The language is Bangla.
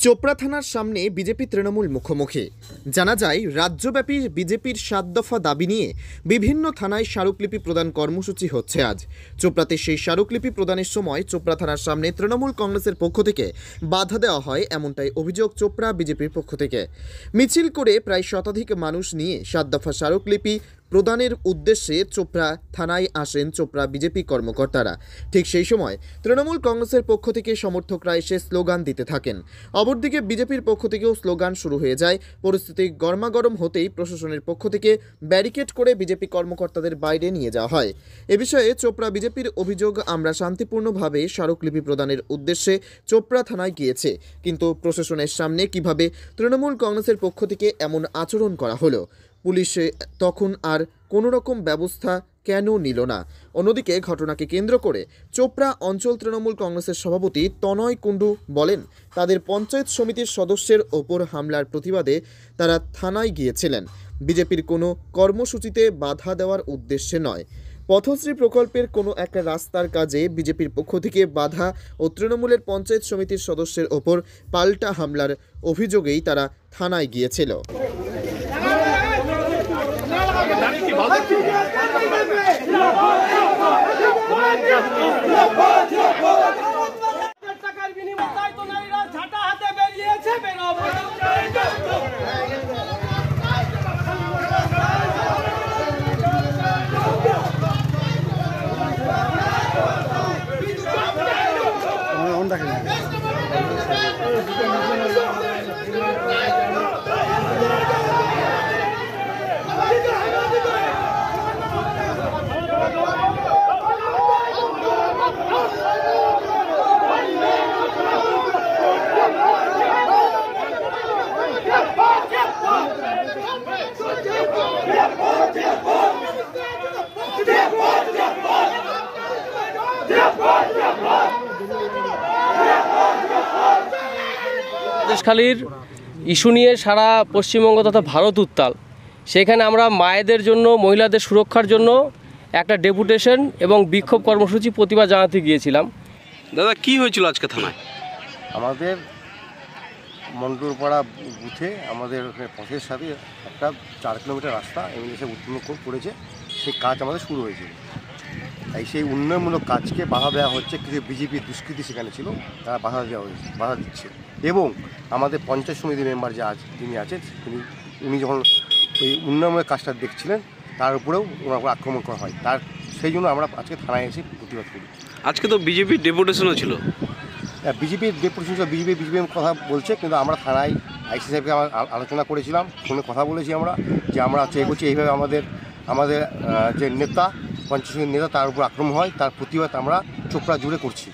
চোপড়া থানার সামনে বিজেপি তৃণমূল মুখোমুখি। জানা যায়, রাজ্যব্যাপী বিজেপির 7 দফা দাবি নিয়ে বিভিন্ন থানায় স্মারকলিপি প্রদান কর্মসূচি হচ্ছে আজ। চোপড়াতে সেই স্মারকলিপি প্রদানের সময় চোপড়া থানার সামনে তৃণমূল কংগ্রেসের পক্ষ থেকে বাধা দেওয়া হয়, এমনটাই অভিযোগ চোপড়া বিজেপির পক্ষ থেকে। মিছিল করে প্রায় শতাধিক মানুষ নিয়ে 7 দফা স্মারকলিপি প্রদানের উদ্দেশ্যে চোপড়া থানায় আসেন চোপড়া বিজেপি কর্মকর্তারা। ঠিক সেই সময় তৃণমূল কংগ্রেসের পক্ষ থেকে সমর্থকরা এসে স্লোগান দিতে থাকেন। অপরদিকে বিজেপির পক্ষ থেকেও স্লোগান শুরু হয়ে যায়। পরিস্থিতি গরমাগরম হতেই প্রশাসনের পক্ষ থেকে ব্যারিকেড করে বিজেপি কর্মকর্তাদের বাইরে নিয়ে যাওয়া হয়। এ বিষয়ে চোপড়া বিজেপির অভিযোগ, আমরা শান্তিপূর্ণভাবে স্মারকলিপি প্রদানের উদ্দেশ্যে চোপড়া থানায় গিয়েছে, কিন্তু প্রশাসনের সামনে কিভাবে তৃণমূল কংগ্রেসের পক্ষ থেকে এমন আচরণ করা হলো, পুলিশে তখন আর কোনো রকম ব্যবস্থা কেন নিল না? অন্যদিকে ঘটনাকে কেন্দ্র করে চোপড়া অঞ্চল তৃণমূল কংগ্রেসের সভাপতি তনয় কুণ্ডু বলেন, তাদের পঞ্চায়েত সমিতির সদস্যের ওপর হামলার প্রতিবাদে তারা থানায় গিয়েছিলেন। বিজেপির কোনো কর্মসূচিতে বাধা দেওয়ার উদ্দেশ্যে নয়। পথশ্রী প্রকল্পের কোনো একটা রাস্তার কাজে বিজেপির পক্ষ থেকে বাধা ও তৃণমূলের পঞ্চায়েত সমিতির সদস্যের ওপর পাল্টা হামলার অভিযোগেই তারা থানায় গিয়েছিল। সন্দেশখালীর ইস্যু নিয়ে সারা পশ্চিমবঙ্গ তথা ভারত উত্তাল। সেখানে আমরা মায়েদের জন্য, মহিলাদের সুরক্ষার জন্য একটা ডেপুটেশন এবং বিক্ষোভ কর্মসূচি প্রতিবাদ জানাতে গিয়েছিলাম। দাদা, কি হয়েছিল আজকে থানায়? আমাদের মন্ডলপাড়া বুথে আমাদের পথের সাথে একটা 4 কিলোমিটার রাস্তা এমএলএ উৎপন্ন করেছে, সেই কাজ আমাদের শুরু হয়েছিল। তাই সেই উন্নয়নমূলক কাজকে বাধা দেওয়া হচ্ছে। কিছু বিজেপির দুষ্কৃতী সেখানে ছিল, তারা বাধা দিচ্ছে। এবং আমাদের পঞ্চায়েত সমিতির মেম্বার যিনি আছেন উনি যখন ওই উন্নয়নমূলক কাজটা দেখছিলেন, তার উপরেও ওনার উপর আক্রমণ করা হয়। সেই জন্য আমরা আজকে থানায় এসে প্রতিবাদ করি। আজকে তো বিজেপির ডেপুটেশনও ছিল। বিজেপির ডেপুটেশন ছিল, বিজেপি কথা বলছে, কিন্তু আমরা থানায় আইসি সাহেবকে আলোচনা করেছিলাম, ফোনে কথা বলেছি আমরা, যে আমরা চেয়ে করছি এইভাবে আমাদের যে নেতা, পঞ্চায়েত নেতা, তার উপর আক্রমণ হয়, তার প্রতিবাদ আমরা চোপড়া জুড়ে করছি।